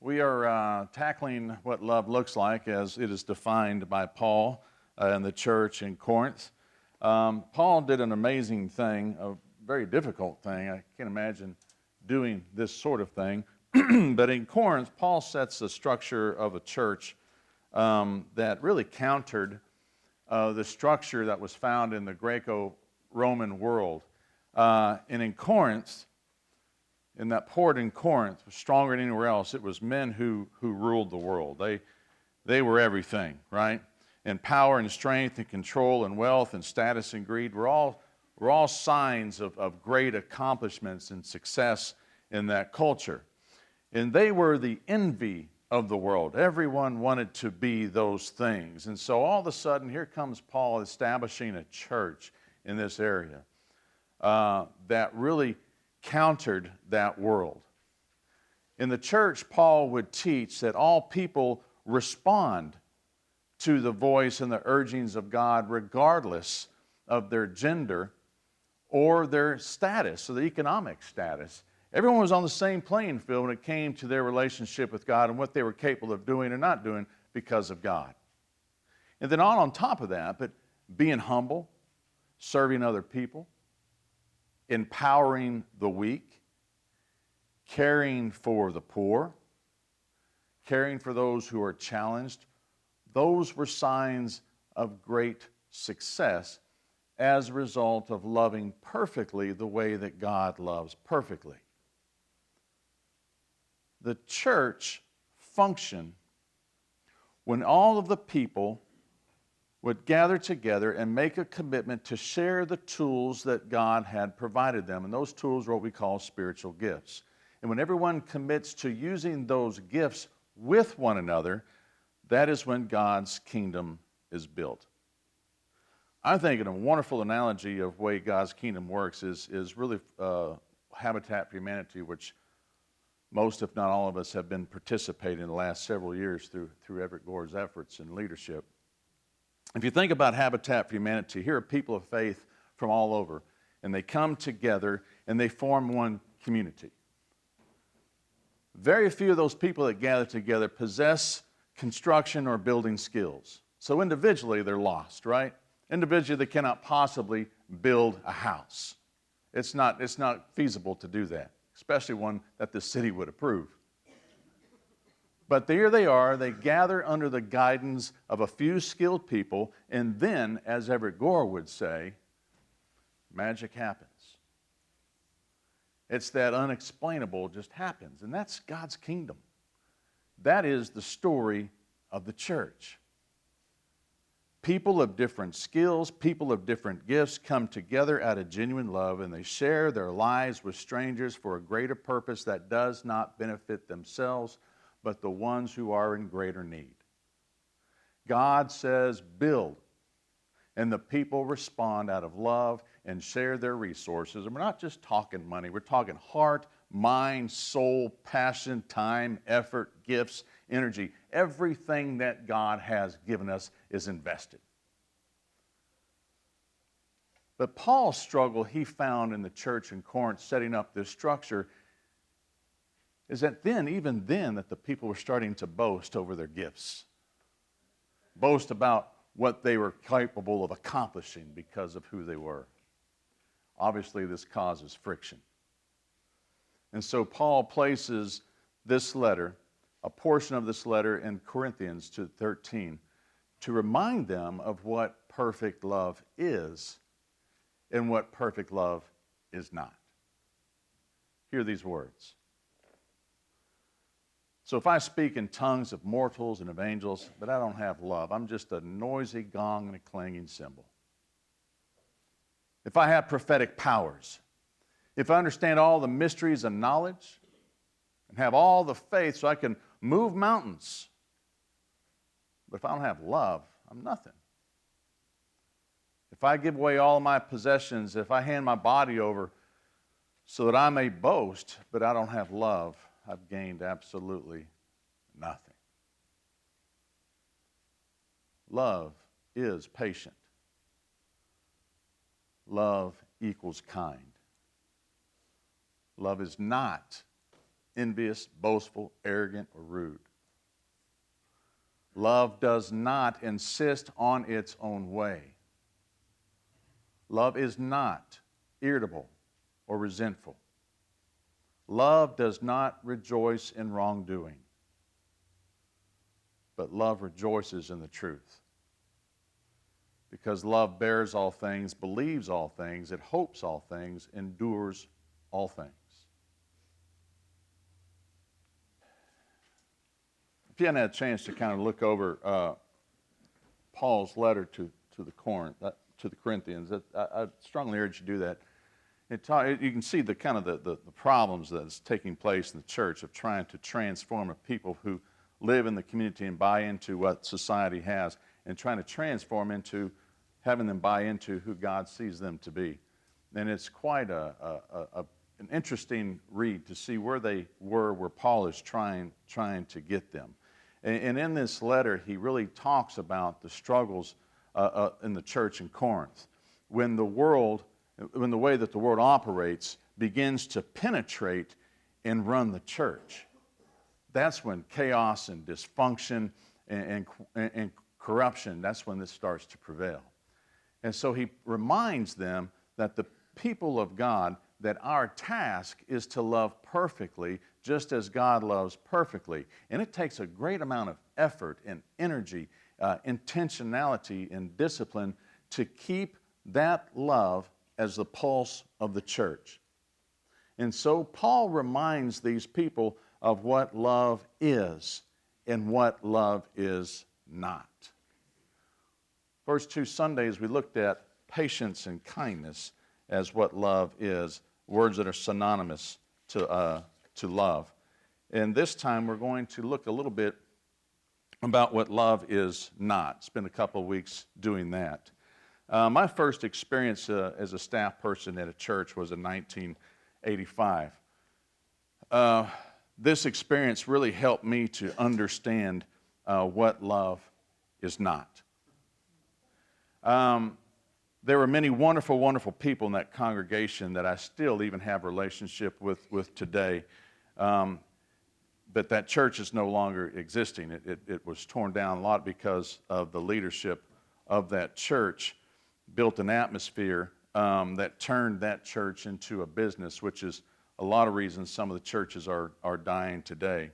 We are tackling what love looks like as it is defined by Paul in the church in Corinth. Paul did an amazing thing, a very difficult thing. I can't imagine doing this sort of thing. But in Corinth, Paul sets the structure of a church that really countered the structure that was found in the Greco-Roman world. And in Corinth, in that port in Corinth, was stronger than anywhere else. It was men who ruled the world. They were everything, right? And power and strength and control and wealth and status and greed were all signs of great accomplishments and success in that culture. And they were the envy of the world. Everyone wanted to be those things. And so all of a sudden, here comes Paul establishing a church in this area that really countered that world. In the church, Paul would teach that all people respond to the voice and the urgings of God regardless of their gender or their status, or the economic status. Everyone was on the same playing field when it came to their relationship with God and what they were capable of doing or not doing because of God. And then on top of that, but being humble, serving other people, empowering the weak, caring for the poor, caring for those who are challenged, those were signs of great success as a result of loving perfectly the way that God loves perfectly. The church functioned when all of the people would gather together and make a commitment to share the tools that God had provided them. And those tools are what we call spiritual gifts. And when everyone commits to using those gifts with one another, that is when God's kingdom is built. I think a wonderful analogy of the way God's kingdom works is really Habitat for Humanity, which most, if not all of us, have been participating in the last several years through Everett Gore's efforts and leadership. If you think about Habitat for Humanity, here are people of faith from all over, and they come together and they form one community. Very few of those people that gather together possess construction or building skills. So individually, they're lost, right? Individually, they cannot possibly build a house. It's not feasible to do that, especially one that the city would approve. But here they are, they gather under the guidance of a few skilled people, and then, as Everett Gore would say, magic happens. It's that unexplainable just happens, and that's God's kingdom. That is the story of the church. People of different skills, people of different gifts come together out of genuine love, and they share their lives with strangers for a greater purpose that does not benefit themselves, but the ones who are in greater need. God says, build, and the people respond out of love and share their resources. And we're not just talking money, we're talking heart, mind, soul, passion, time, effort, gifts, energy. Everything that God has given us is invested. But Paul's struggle he found in the church in Corinth setting up this structure is that even then, that the people were starting to boast over their gifts. Boast about what they were capable of accomplishing because of who they were. Obviously, this causes friction. And so Paul places this letter, a portion of this letter in Corinthians 13, to remind them of what perfect love is and what perfect love is not. Hear these words. So if I speak in tongues of mortals and of angels, but I don't have love, I'm just a noisy gong and a clanging cymbal. If I have prophetic powers, if I understand all the mysteries and knowledge, and have all the faith so I can move mountains, but if I don't have love, I'm nothing. If I give away all of my possessions, if I hand my body over so that I may boast, but I don't have love, I've gained absolutely nothing. Love is patient. Love equals kind. Love is not envious, boastful, arrogant, or rude. Love does not insist on its own way. Love is not irritable or resentful. Love does not rejoice in wrongdoing, but love rejoices in the truth. Because love bears all things, believes all things, it hopes all things, endures all things. If you hadn't had a chance to kind of look over Paul's letter to the Corinthians, I strongly urge you to do that. You can see the kind of the problems that's taking place in the church of trying to transform a people who live in the community and buy into what society has, and trying to transform into having them buy into who God sees them to be. And it's quite an interesting read to see where they were, where Paul is trying to get them. And in this letter, he really talks about the struggles in the church in Corinth. When the way that the world operates begins to penetrate and run the church, that's when chaos and dysfunction and corruption, that's when this starts to prevail. And so he reminds them that the people of God, that our task is to love perfectly, just as God loves perfectly. And it takes a great amount of effort and energy, intentionality and discipline to keep that love as the pulse of the church. And so Paul reminds these people of what love is and what love is not. First 2 Sundays we looked at patience and kindness as what love is, words that are synonymous to love. And this time we're going to look a little bit about what love is not. Spend a couple of weeks doing that. My first experience as a staff person at a church was in 1985. This experience really helped me to understand what love is not. There were many wonderful, wonderful people in that congregation that I still even have a relationship with today. But that church is no longer existing. It was torn down a lot because of the leadership of that church built an atmosphere that turned that church into a business, which is a lot of reasons some of the churches are dying today.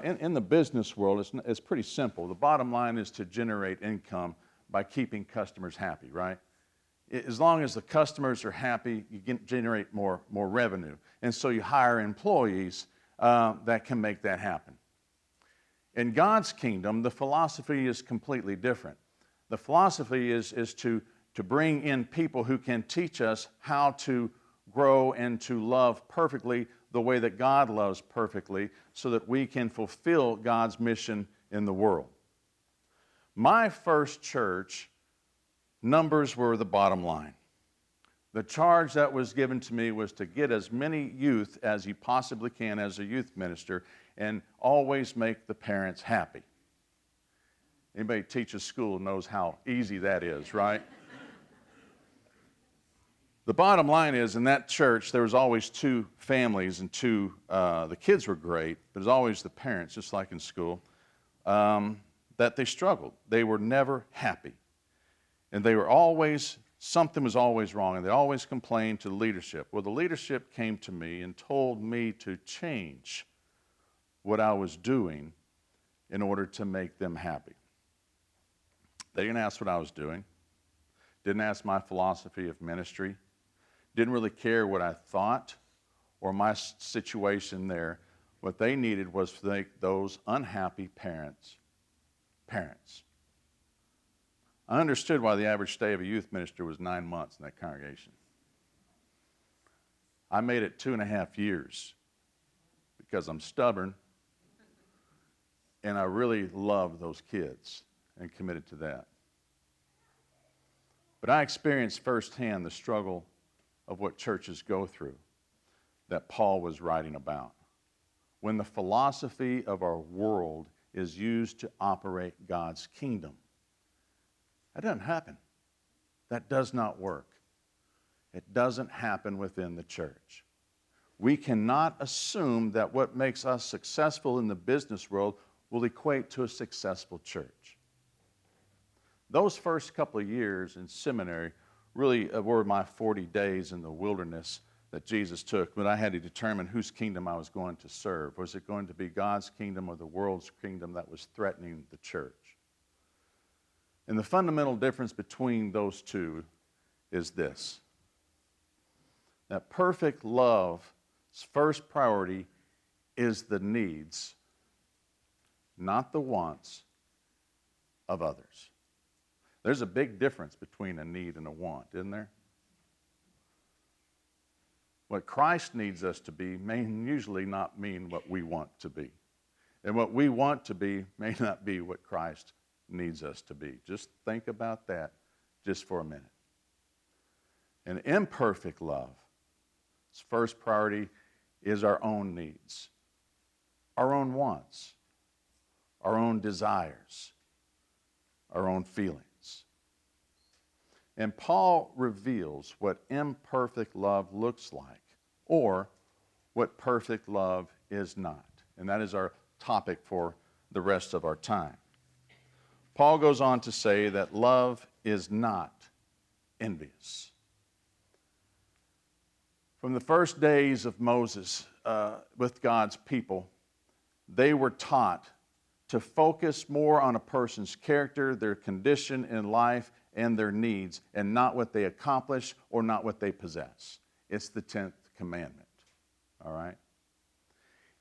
In the business world, it's pretty simple. The bottom line is to generate income by keeping customers happy, right? As long as the customers are happy, you can generate more revenue. And so you hire employees that can make that happen. In God's kingdom, the philosophy is completely different. The philosophy is to bring in people who can teach us how to grow and to love perfectly the way that God loves perfectly, so that we can fulfill God's mission in the world. My first church, numbers were the bottom line. The charge that was given to me was to get as many youth as you possibly can as a youth minister, and always make the parents happy. Anybody who teaches school knows how easy that is, right? The bottom line is, in that church, there was always 2 families, and the kids were great, but there's always the parents, just like in school, that they struggled. They were never happy. And they were always, something was always wrong, and they always complained to the leadership. Well, the leadership came to me and told me to change what I was doing in order to make them happy. They didn't ask what I was doing, didn't ask my philosophy of ministry, didn't really care what I thought or my situation there. What they needed was to make those unhappy parents. I understood why the average stay of a youth minister was 9 months in that congregation. I made it 2.5 years because I'm stubborn and I really love those kids and committed to that. But I experienced firsthand the struggle of what churches go through that Paul was writing about. When the philosophy of our world is used to operate God's kingdom. That doesn't happen. That does not work. It doesn't happen within the church. We cannot assume that what makes us successful in the business world will equate to a successful church. Those first couple of years in seminary really were my 40 days in the wilderness that Jesus took, but I had to determine whose kingdom I was going to serve. Was it going to be God's kingdom or the world's kingdom that was threatening the church? And the fundamental difference between those two is this: that perfect love's first priority is the needs, not the wants of others. There's a big difference between a need and a want, isn't there? What Christ needs us to be may usually not mean what we want to be. And what we want to be may not be what Christ needs us to be. Just think about that just for a minute. An imperfect love, its first priority is our own needs, our own wants, our own desires, our own feelings. And Paul reveals what imperfect love looks like, or what perfect love is not. And that is our topic for the rest of our time. Paul goes on to say that love is not envious. From the first days of Moses with God's people, they were taught to focus more on a person's character, their condition in life, and their needs, and not what they accomplish or not what they possess. It's the 10th commandment, all right?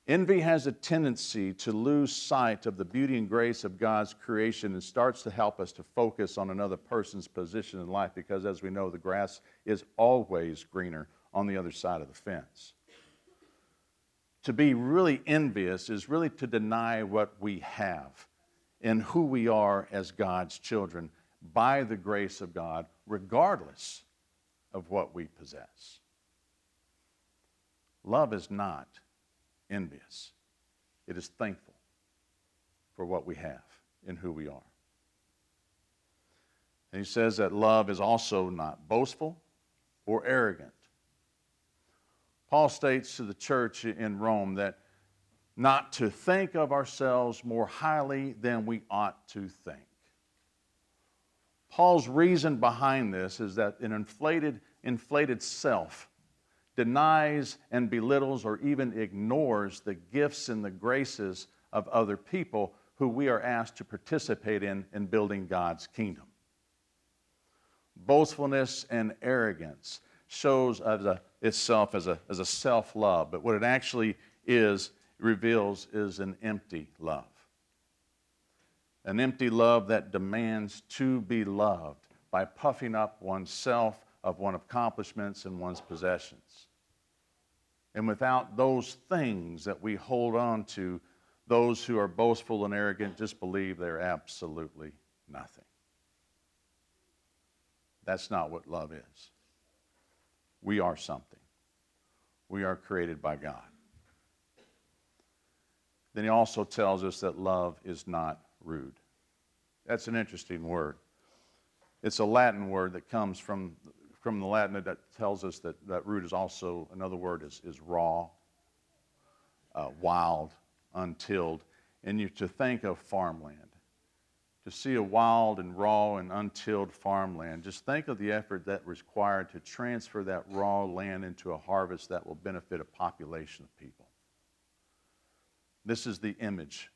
Envy has a tendency to lose sight of the beauty and grace of God's creation and starts to help us to focus on another person's position in life because, as we know, the grass is always greener on the other side of the fence. To be really envious is really to deny what we have and who we are as God's children by the grace of God, regardless of what we possess. Love is not envious. It is thankful for what we have and who we are. And he says that love is also not boastful or arrogant. Paul states to the church in Rome that not to think of ourselves more highly than we ought to think. Paul's reason behind this is that an inflated self denies and belittles or even ignores the gifts and the graces of other people who we are asked to participate in building God's kingdom. Boastfulness and arrogance shows itself as a self-love, but what it actually reveals is an empty love. An empty love that demands to be loved by puffing up oneself of one's accomplishments and one's possessions. And without those things that we hold on to, those who are boastful and arrogant just believe they're absolutely nothing. That's not what love is. We are something. We are created by God. Then he also tells us that love is not rude. That's an interesting word. It's a Latin word that comes from the Latin that tells us that rude is also, another word is raw, wild, untilled. And to think of farmland, to see a wild and raw and untilled farmland, just think of the effort that was required to transfer that raw land into a harvest that will benefit a population of people. This is the image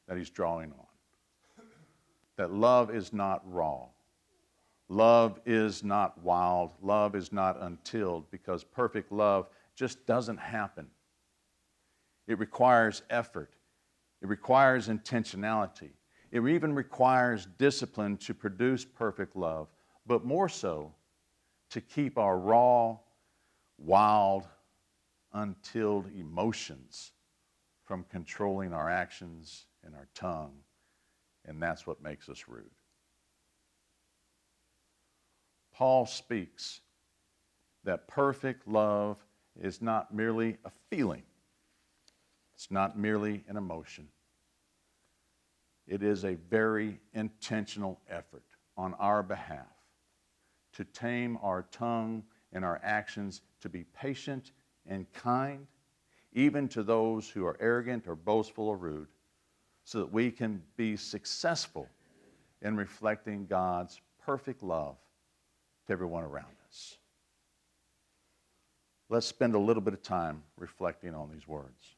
that he's drawing on. That love is not raw. Love is not wild. Love is not untilled, because perfect love just doesn't happen. It requires effort. It requires intentionality. It even requires discipline to produce perfect love, but more so to keep our raw, wild, untilled emotions from controlling our actions and our tongue, and that's what makes us rude. Paul speaks that perfect love is not merely a feeling. It's not merely an emotion. It is a very intentional effort on our behalf to tame our tongue and our actions, to be patient and kind even to those who are arrogant or boastful or rude, so that we can be successful in reflecting God's perfect love to everyone around us. Let's spend a little bit of time reflecting on these words.